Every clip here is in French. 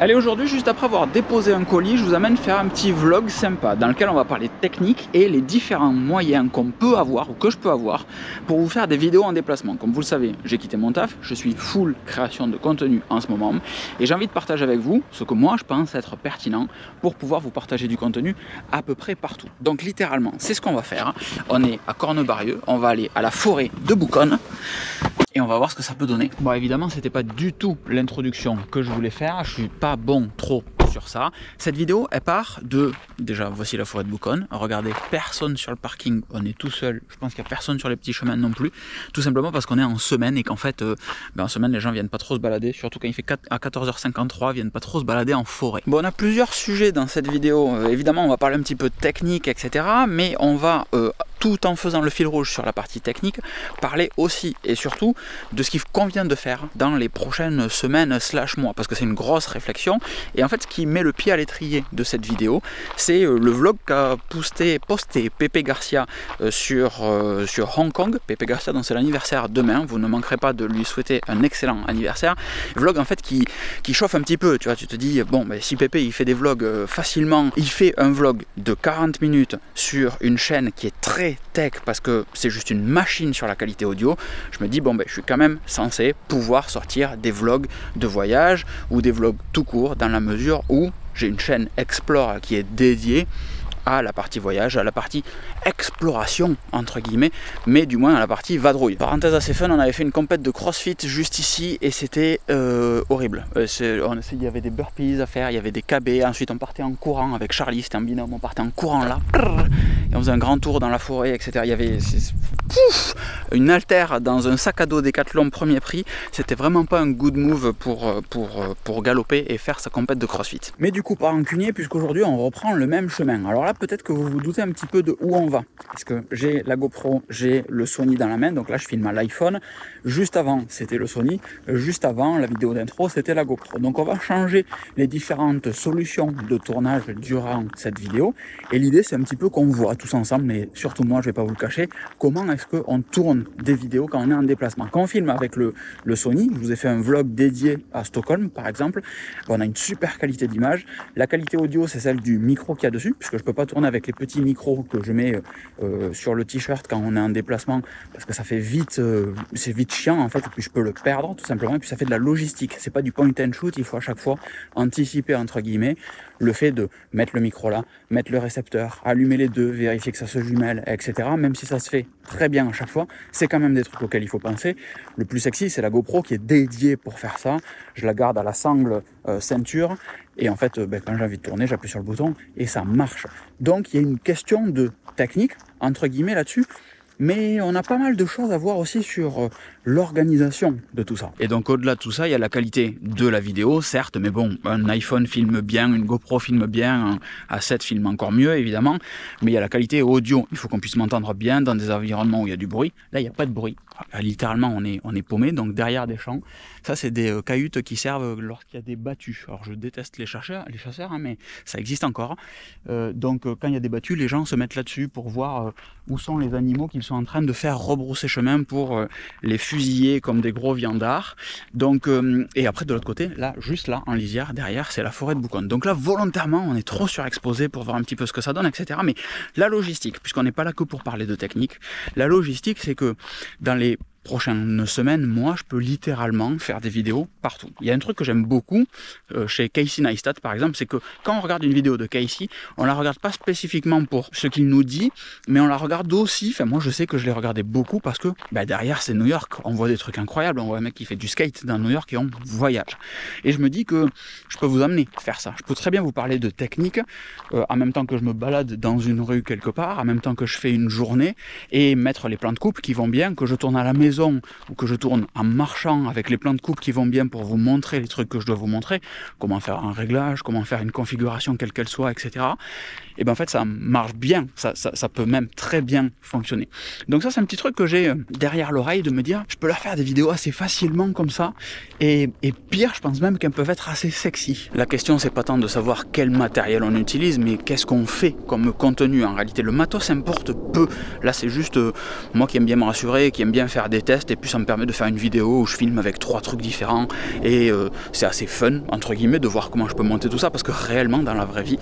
Allez, aujourd'hui, juste après avoir déposé un colis, je vous amène faire un petit vlog sympa dans lequel on va parler technique et les différents moyens qu'on peut avoir ou que je peux avoir pour vous faire des vidéos en déplacement. Comme vous le savez, j'ai quitté mon taf, je suis full création de contenu en ce moment et j'ai envie de partager avec vous ce que moi je pense être pertinent pour pouvoir vous partager du contenu à peu près partout. Donc littéralement, c'est ce qu'on va faire. On est à Cornebarieux, on va aller à la forêt de Bouconne et on va voir ce que ça peut donner. Bon, évidemment, c'était pas du tout l'introduction que je voulais faire, je suis pas bon trop sur ça. Cette vidéo, elle part de, déjà, voici la forêt de Bouconne. Regardez, personne sur le parking, on est tout seul. Je pense qu'il n'y a personne sur les petits chemins non plus. Tout simplement parce qu'on est en semaine et qu'en fait, en semaine, les gens viennent pas trop se balader. Surtout quand il fait à 14h53, ils viennent pas trop se balader en forêt. Bon, on a plusieurs sujets dans cette vidéo. Évidemment, on va parler un petit peu de technique, etc. Mais on va, tout en faisant le fil rouge sur la partie technique, parler aussi et surtout de ce qu'il convient de faire dans les prochaines semaines / mois. Parce que c'est une grosse réflexion. Et en fait, ce qui met le pied à l'étrier de cette vidéo, c'est le vlog qu'a posté Pepe Garcia sur Hong Kong. Pepe Garcia, dont c'est l'anniversaire demain, vous ne manquerez pas de lui souhaiter un excellent anniversaire. Vlog en fait qui chauffe un petit peu, tu vois, tu te dis, bon, ben, si Pepe il fait des vlogs facilement, il fait un vlog de 40 minutes sur une chaîne qui est très tech, parce que c'est juste une machine sur la qualité audio, je me dis, bon, ben, je suis quand même censé pouvoir sortir des vlogs de voyage ou des vlogs tout court, dans la mesure où j'ai une chaîne Explore qui est dédiée à la partie voyage, à la partie exploration entre guillemets, mais du moins à la partie vadrouille. Parenthèse assez fun, on avait fait une compète de crossfit juste ici et c'était horrible. Il y avait des burpees à faire, il y avait des KB, ensuite on partait en courant avec Charlie, c'était un binôme, on partait en courant là, et on faisait un grand tour dans la forêt, etc. Il y avait une haltère dans un sac à dos Décathlon premier prix, c'était vraiment pas un good move pour galoper et faire sa compète de crossfit. Mais du coup pas rancunier, puisqu'aujourd'hui on reprend le même chemin. Alors là, peut-être que vous vous doutez un petit peu de où on va, parce que j'ai la GoPro, j'ai le Sony dans la main, donc là je filme à l'iPhone. Juste avant c'était le Sony, juste avant la vidéo d'intro c'était la GoPro. Donc on va changer les différentes solutions de tournage durant cette vidéo, et l'idée c'est un petit peu qu'on voit tous ensemble, mais surtout moi je vais pas vous le cacher, comment est-ce qu'on tourne des vidéos quand on est en déplacement. Quand on filme avec le Sony, je vous ai fait un vlog dédié à Stockholm par exemple, on a une super qualité d'image, la qualité audio c'est celle du micro qu'il y a dessus, puisque je peux pas tourner avec les petits micros que je mets sur le t-shirt quand on est en déplacement, parce que ça fait vite, c'est vite chiant en fait, et puis je peux le perdre tout simplement, et puis ça fait de la logistique, c'est pas du point and shoot, il faut à chaque fois anticiper entre guillemets le fait de mettre le micro là, mettre le récepteur, allumer les deux, vérifier que ça se jumelle, etc. Même si ça se fait très bien à chaque fois, c'est quand même des trucs auxquels il faut penser. Le plus sexy, c'est la GoPro qui est dédiée pour faire ça. Je la garde à la sangle ceinture, et en fait, quand j'ai envie de tourner, j'appuie sur le bouton et ça marche. Donc il y a une question de technique, entre guillemets, là-dessus. Mais on a pas mal de choses à voir aussi sur l'organisation de tout ça. Et donc au-delà de tout ça, il y a la qualité de la vidéo, certes, mais bon, un iPhone filme bien, une GoPro filme bien, un A7 filme encore mieux évidemment, mais il y a la qualité audio. Il faut qu'on puisse m'entendre bien dans des environnements où il y a du bruit. Là, il n'y a pas de bruit. Littéralement, on est paumé, donc derrière des champs. Ça, c'est des cahutes qui servent lorsqu'il y a des battues. Alors, je déteste les chasseurs, hein, mais ça existe encore. Donc, quand il y a des battues, les gens se mettent là-dessus pour voir où sont les animaux qu'ils sont en train de faire rebrousser chemin pour les fusiller comme des gros viandards. Donc, et après, de l'autre côté, là, juste là, en lisière, derrière, c'est la forêt de Bouconne. Donc là, volontairement, on est trop surexposé pour voir un petit peu ce que ça donne, etc. Mais la logistique, puisqu'on n'est pas là que pour parler de technique, la logistique, c'est que dans les prochaines semaines, moi, je peux littéralement faire des vidéos partout. Il y a un truc que j'aime beaucoup chez Casey Neistat, par exemple, c'est que quand on regarde une vidéo de Casey, on la regarde pas spécifiquement pour ce qu'il nous dit, mais on la regarde aussi, enfin moi je sais que je l'ai regardé beaucoup parce que derrière c'est New York, on voit des trucs incroyables, on voit un mec qui fait du skate dans New York et on voyage. Et je me dis que je peux vous amener à faire ça. Je peux très bien vous parler de technique, en même temps que je me balade dans une rue quelque part, en même temps que je fais une journée, et mettre les plans de coupe qui vont bien, que je tourne à la maison ou que je tourne en marchant avec les plans de coupe qui vont bien pour vous montrer les trucs que je dois vous montrer, comment faire un réglage, comment faire une configuration quelle qu'elle soit, etc. Et en fait ça marche bien, ça peut même très bien fonctionner. Donc ça c'est un petit truc que j'ai derrière l'oreille, de me dire je peux leur faire des vidéos assez facilement comme ça, et pire, je pense même qu'elles peuvent être assez sexy. La question c'est pas tant de savoir quel matériel on utilise, mais qu'est-ce qu'on fait comme contenu. En réalité le matos importe peu, là c'est juste moi qui aime bien me rassurer, qui aime bien faire des les tests, et puis ça me permet de faire une vidéo où je filme avec 3 trucs différents, et c'est assez fun, entre guillemets, de voir comment je peux monter tout ça, parce que réellement, dans la vraie vie,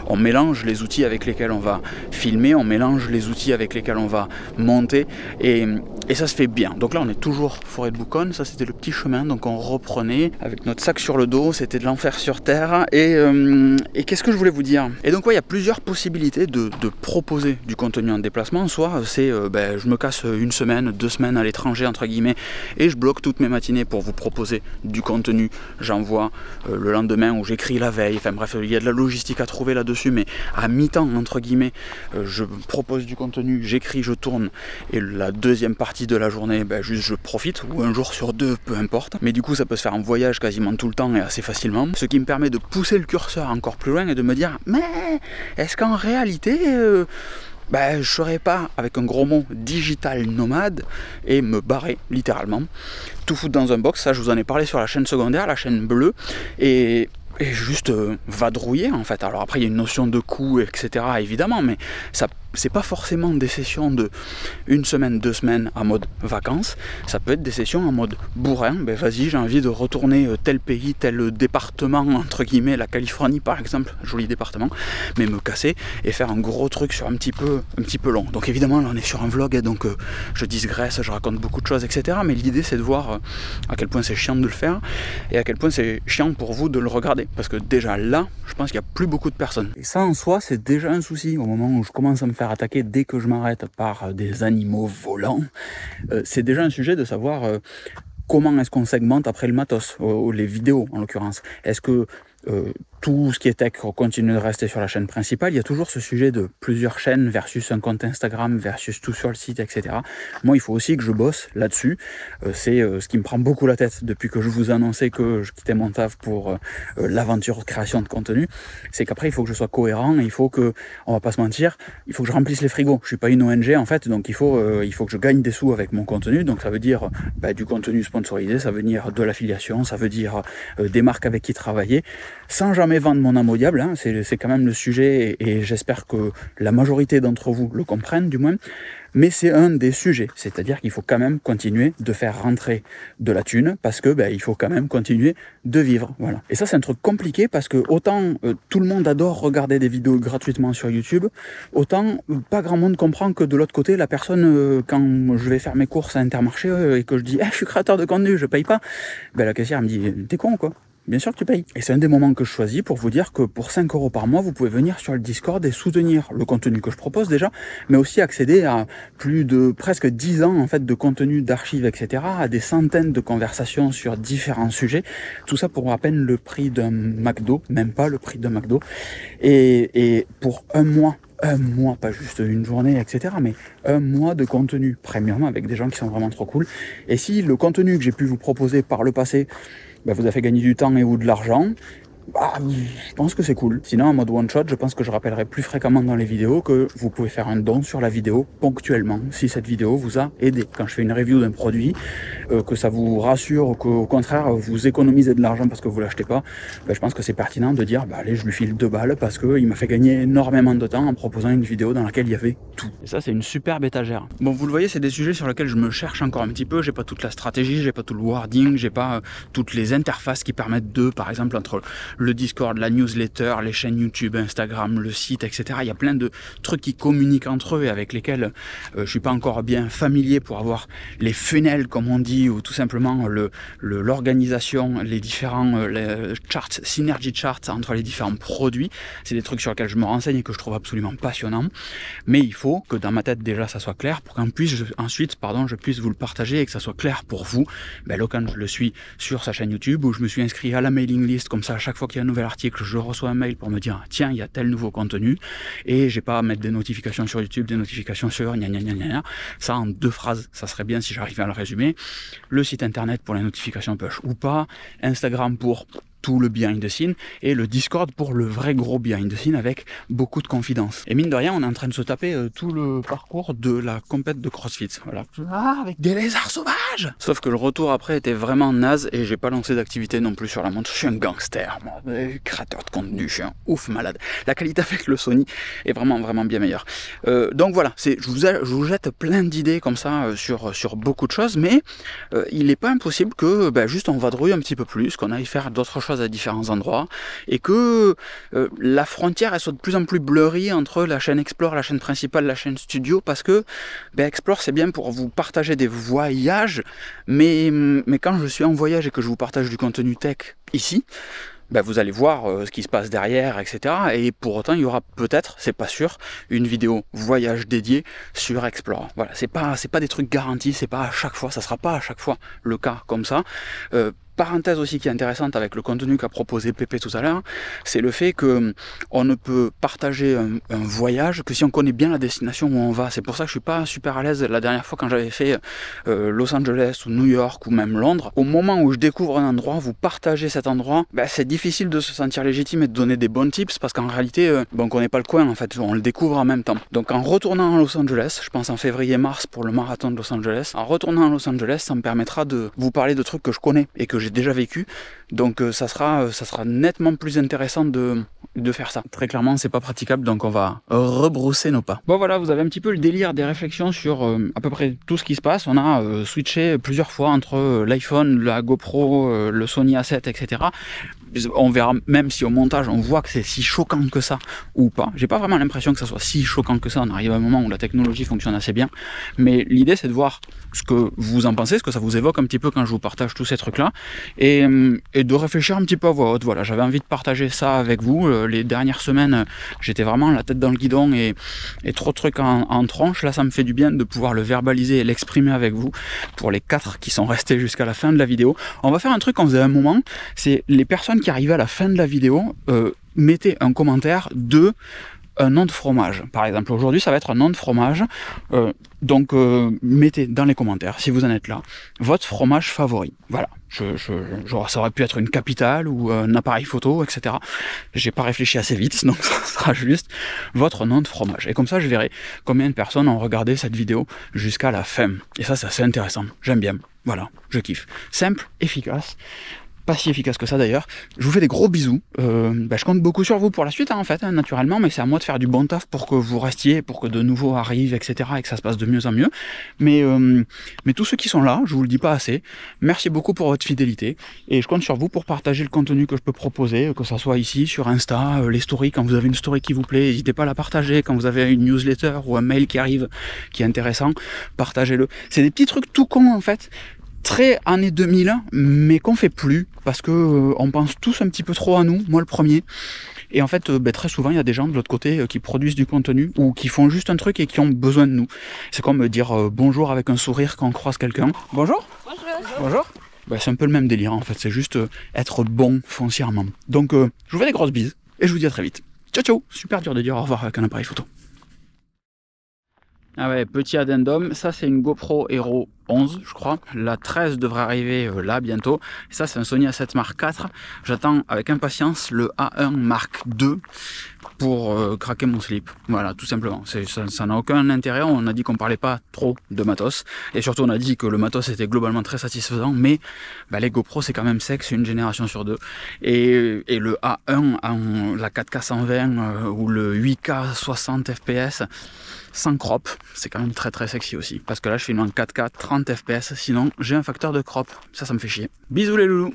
on mélange les outils avec lesquels on va filmer, on mélange les outils avec lesquels on va monter, et ça se fait bien. Donc là, on est toujours forêt de Bouconne, ça c'était le petit chemin, donc on reprenait avec notre sac sur le dos, c'était de l'enfer sur terre, et qu'est-ce que je voulais vous dire? Et donc ouais, il y a plusieurs possibilités de proposer du contenu en déplacement. Soit c'est je me casse 1 semaine, 2 semaines à l'étranger entre guillemets, et je bloque toutes mes matinées pour vous proposer du contenu. J'envoie le lendemain ou j'écris la veille, enfin bref, il y a de la logistique à trouver là-dessus, mais à mi-temps entre guillemets, je propose du contenu, j'écris, je tourne, et la deuxième partie de la journée, juste je profite, ou un jour sur 2, peu importe. Mais du coup ça peut se faire en voyage quasiment tout le temps et assez facilement, ce qui me permet de pousser le curseur encore plus loin et de me dire, mais est-ce qu'en réalité je ne serais pas, avec un gros mot, digital nomade, et me barrer littéralement, tout foutre dans un box. Ça, je vous en ai parlé sur la chaîne secondaire, la chaîne bleue, et juste vadrouiller en fait. Alors après il y a une notion de coût, etc. évidemment, mais ça c'est pas forcément des sessions de 1 semaine, 2 semaines en mode vacances, ça peut être des sessions en mode bourrin. Vas-y, j'ai envie de retourner tel pays, tel département, entre guillemets, la Californie par exemple, joli département, mais me casser et faire un gros truc sur un petit peu long. Donc évidemment là on est sur un vlog, donc je digresse, je raconte beaucoup de choses, etc. Mais l'idée c'est de voir à quel point c'est chiant de le faire et à quel point c'est chiant pour vous de le regarder, parce que déjà là, je pense qu'il n'y a plus beaucoup de personnes. Et ça en soi c'est déjà un souci. Au moment où je commence à me faire attaquer dès que je m'arrête par des animaux volants, c'est déjà un sujet de savoir comment est-ce qu'on segmente après le matos, les vidéos en l'occurrence. Est-ce que tout ce qui est tech continue de rester sur la chaîne principale? Il y a toujours ce sujet de plusieurs chaînes versus un compte Instagram versus tout sur le site, etc. Moi, il faut aussi que je bosse là-dessus. C'est ce qui me prend beaucoup la tête depuis que je vous ai annoncé que je quittais mon taf pour l'aventure de création de contenu. C'est qu'après, il faut que je sois cohérent, et il faut que, on va pas se mentir, il faut que je remplisse les frigos. Je suis pas une ONG en fait, donc il faut que je gagne des sous avec mon contenu. Donc ça veut dire du contenu sponsorisé, ça veut dire de l'affiliation, ça veut dire des marques avec qui travailler, sans jamais vendre mon âme au diable, hein. C'est quand même le sujet, et j'espère que la majorité d'entre vous le comprennent du moins, mais c'est un des sujets, c'est-à-dire qu'il faut quand même continuer de faire rentrer de la thune, parce que il faut quand même continuer de vivre, voilà. Et ça c'est un truc compliqué, parce que autant tout le monde adore regarder des vidéos gratuitement sur YouTube, autant pas grand monde comprend que de l'autre côté, la personne, quand je vais faire mes courses à Intermarché et que je dis je suis créateur de contenu, je paye pas, la caissière me dit t'es con quoi? Bien sûr que tu payes. Et c'est un des moments que je choisis pour vous dire que pour 5 € par mois, vous pouvez venir sur le Discord et soutenir le contenu que je propose déjà, mais aussi accéder à plus de presque 10 ans en fait de contenu, d'archives, etc., à des centaines de conversations sur différents sujets. Tout ça pour à peine le prix d'un McDo, même pas le prix d'un McDo. Et pour un mois, pas juste une journée, etc., mais un mois de contenu premium avec des gens qui sont vraiment trop cool. Et si le contenu que j'ai pu vous proposer par le passé vous a fait gagner du temps et ou de l'argent, je pense que c'est cool. Sinon, en mode one shot, je pense que je rappellerai plus fréquemment dans les vidéos que vous pouvez faire un don sur la vidéo ponctuellement, si cette vidéo vous a aidé. Quand je fais une review d'un produit, que ça vous rassure, ou qu'au contraire vous économisez de l'argent parce que vous l'achetez pas, je pense que c'est pertinent de dire allez, je lui file 2 balles parce qu'il m'a fait gagner énormément de temps en proposant une vidéo dans laquelle il y avait tout. Et ça c'est une superbe étagère. Bon, vous le voyez, c'est des sujets sur lesquels je me cherche encore un petit peu. J'ai pas toute la stratégie, j'ai pas tout le wording, j'ai pas toutes les interfaces qui permettent de, par exemple, entre le Discord, la newsletter, les chaînes YouTube, Instagram, le site, etc. Il y a plein de trucs qui communiquent entre eux et avec lesquels je suis pas encore bien familier pour avoir les funnels, comme on dit, ou tout simplement l'organisation, les différents charts, synergy charts entre les différents produits. C'est des trucs sur lesquels je me renseigne et que je trouve absolument passionnants. Mais il faut que dans ma tête déjà ça soit clair pour qu'ensuite je puisse vous le partager et que ça soit clair pour vous. Locan, je le suis sur sa chaîne YouTube où je me suis inscrit à la mailing list, comme ça à chaque fois qu'il y a un nouvel article, je reçois un mail pour me dire tiens, il y a tel nouveau contenu, et j'ai pas à mettre des notifications sur YouTube, des notifications sur ça en 2 phrases, ça serait bien si j'arrivais à le résumer. Le site internet pour les notifications push ou pas, Instagram pour tout le behind the scene, et le Discord pour le vrai gros behind the scene avec beaucoup de confidence. Et mine de rien, on est en train de se taper tout le parcours de la compète de CrossFit. Voilà. Avec des lézards sauvages. Sauf que le retour après était vraiment naze et j'ai pas lancé d'activité non plus sur la montre. Je suis un gangster, moi, créateur de contenu, je suis un ouf malade. La qualité avec le Sony est vraiment bien meilleure. Donc voilà, je vous jette plein d'idées comme ça sur beaucoup de choses, mais il n'est pas impossible que juste on vadrouille un petit peu plus, qu'on aille faire d'autres choses à différents endroits, et que la frontière elle soit de plus en plus blurry entre la chaîne Explore, la chaîne principale, la chaîne Studio, parce que Explore c'est bien pour vous partager des voyages, mais quand je suis en voyage et que je vous partage du contenu tech ici, vous allez voir ce qui se passe derrière, etc. Et pour autant, il y aura peut-être, c'est pas sûr, une vidéo voyage dédiée sur Explore. Voilà, c'est pas des trucs garantis, c'est pas à chaque fois, ça sera pas à chaque fois le cas comme ça. Parenthèse aussi qui est intéressante avec le contenu qu'a proposé Pépé tout à l'heure, c'est le fait que on ne peut partager un voyage que si on connaît bien la destination où on va. C'est pour ça que je suis pas super à l'aise la dernière fois quand j'avais fait Los Angeles ou New York ou même Londres. Au moment où je découvre un endroit, vous partagez cet endroit, c'est difficile de se sentir légitime et de donner des bons tips parce qu'en réalité, on connaît pas le coin en fait, on le découvre en même temps. Donc en retournant à Los Angeles, je pense en février-mars pour le marathon de Los Angeles, en retournant à Los Angeles, ça me permettra de vous parler de trucs que je connais et que j'ai déjà vécu, donc ça sera nettement plus intéressant de faire ça. Très clairement c'est pas praticable, donc on va rebrousser nos pas. Bon voilà, vous avez un petit peu le délire des réflexions sur à peu près tout ce qui se passe. On a switché plusieurs fois entre l'iPhone, la GoPro, le Sony A7, etc. On verra même si au montage on voit que c'est si choquant que ça ou pas. J'ai pas vraiment l'impression que ça soit si choquant que ça. On arrive à un moment où la technologie fonctionne assez bien, mais l'idée c'est de voir ce que vous en pensez, ce que ça vous évoque un petit peu quand je vous partage tous ces trucs là, et de réfléchir un petit peu à voix haute. Voilà, j'avais envie de partager ça avec vous. Les dernières semaines j'étais vraiment la tête dans le guidon et trop de trucs en tranche. Là ça me fait du bien de pouvoir le verbaliser et l'exprimer avec vous. Pour les 4 qui sont restés jusqu'à la fin de la vidéo, on va faire un truc qu'on faisait à un moment, c'est les personnes qui arrivaient à la fin de la vidéo, mettez un commentaire de un nom de fromage. Par exemple, aujourd'hui, ça va être un nom de fromage. Donc, mettez dans les commentaires, si vous en êtes là, votre fromage favori. Voilà. Genre, ça aurait pu être une capitale ou un appareil photo, etc. J'ai pas réfléchi assez vite, donc ça sera juste votre nom de fromage. Et comme ça, je verrai combien de personnes ont regardé cette vidéo jusqu'à la fin. Et ça, c'est assez intéressant. J'aime bien. Voilà, je kiffe. Simple, efficace. Pas si efficace que ça d'ailleurs. Je vous fais des gros bisous. Je compte beaucoup sur vous pour la suite, en fait, naturellement, mais c'est à moi de faire du bon taf pour que vous restiez, pour que de nouveaux arrivent, etc., et que ça se passe de mieux en mieux. Mais tous ceux qui sont là, je vous le dis pas assez, merci beaucoup pour votre fidélité, et je compte sur vous pour partager le contenu que je peux proposer, que ça soit ici, sur Insta, les stories, quand vous avez une story qui vous plaît, n'hésitez pas à la partager, quand vous avez une newsletter ou un mail qui arrive, qui est intéressant, partagez-le. C'est des petits trucs tout cons, en fait, très années 2000, mais qu'on fait plus parce que on pense tous un petit peu trop à nous, moi le premier. Et en fait, très souvent, il y a des gens de l'autre côté qui produisent du contenu ou qui font juste un truc et qui ont besoin de nous. C'est comme dire bonjour avec un sourire quand on croise quelqu'un. Bonjour. Bonjour. C'est un peu le même délire en fait, c'est juste être bon foncièrement. Donc, je vous fais des grosses bises et je vous dis à très vite. Ciao ciao. Super dur de dire au revoir avec un appareil photo. Ah ouais, petit addendum, ça c'est une GoPro Hero 11 je crois, la 13 devrait arriver là bientôt, et ça c'est un Sony A7 Mark IV, j'attends avec impatience le A1 Mark II pour craquer mon slip, voilà tout simplement, ça n'a aucun intérêt, on a dit qu'on parlait pas trop de matos, et surtout on a dit que le matos était globalement très satisfaisant, mais les GoPro c'est quand même sec, c'est une génération sur deux, et le A1, la 4K 120 ou le 8K 60 fps, sans crop, c'est quand même très sexy aussi. Parce que là je filme en 4K 30 fps, sinon j'ai un facteur de crop. Ça me fait chier. Bisous les loulous.